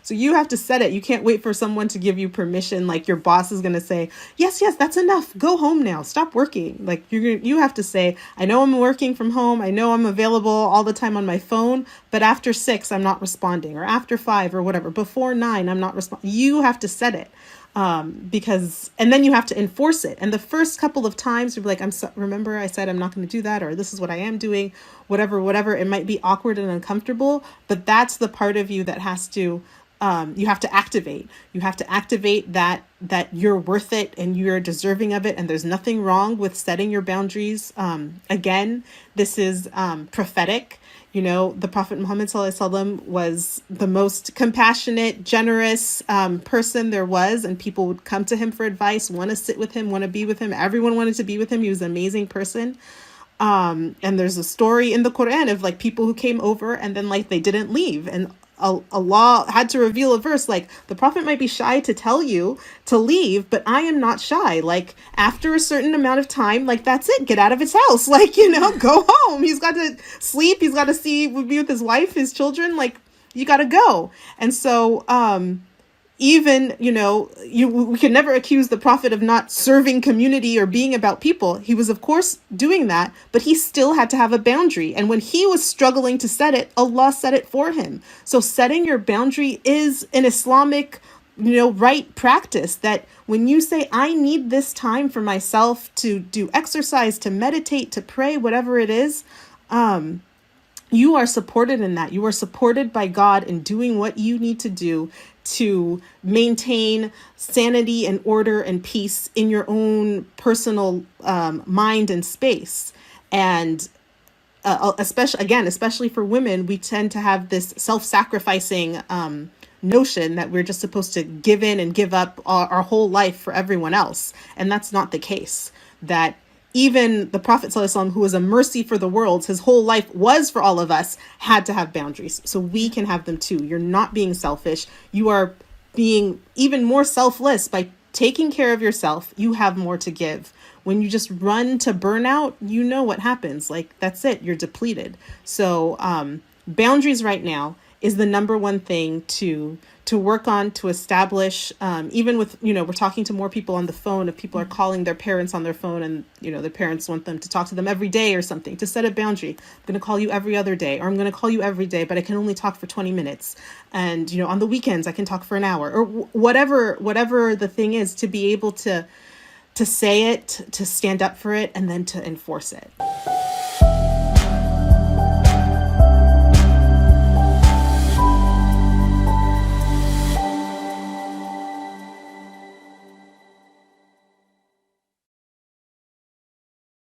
So you have to set it. You can't wait for someone to give you permission. Like your boss is going to say, yes, that's enough. Go home now. Stop working. Like you have to say, I know I'm working from home. I know I'm available all the time on my phone, but after 6, I'm not responding, or after 5 or whatever, before 9, I'm not responding. You have to set it. And then you have to enforce it. And the first couple of times you'll be like, remember I said I'm not going to do that, or this is what I am doing, whatever. It might be awkward and uncomfortable, but that's the part of you that has to, you have to activate. You have to activate that you're worth it and you're deserving of it. And there's nothing wrong with setting your boundaries. Again, this is prophetic. You know, the Prophet Muhammad ﷺ was the most compassionate, generous person there was, and people would come to him for advice, want to sit with him, want to be with him. Everyone wanted to be with him. He was an amazing person. And there's a story in the Quran of like people who came over and then like they didn't leave, and Allah had to reveal a verse like, the prophet might be shy to tell you to leave, but I am not shy. Like after a certain amount of time, like that's it, get out of his house. Like, you know, go home. He's got to sleep. He's got to be with his wife, his children. Like you got to go. And so, even, you know, we can never accuse the prophet of not serving community or being about people. He was, of course, doing that, but he still had to have a boundary. And when he was struggling to set it, Allah set it for him. So setting your boundary is an Islamic, you know, right practice, that when you say, I need this time for myself to do exercise, to meditate, to pray, whatever it is, you are supported in that. You are supported by God in doing what you need to do to maintain sanity and order and peace in your own personal mind and space. And especially for women, we tend to have this self-sacrificing notion that we're just supposed to give in and give up our whole life for everyone else. And that's not the case. That even the Prophet ﷺ, who was a mercy for the world, his whole life was for all of us, had to have boundaries. So we can have them too. You're not being selfish. You are being even more selfless by taking care of yourself. You have more to give. When you just run to burnout, you know what happens. Like, that's it. You're depleted. So boundaries right now is the number one thing to work on, to establish, even with, you know, we're talking to more people on the phone. If people are calling their parents on their phone and, you know, their parents want them to talk to them every day or something, to set a boundary. I'm going to call you every other day, or I'm going to call you every day, but I can only talk for 20 minutes. And, you know, on the weekends, I can talk for an hour, or whatever the thing is, to be able to say it, to stand up for it, and then to enforce it.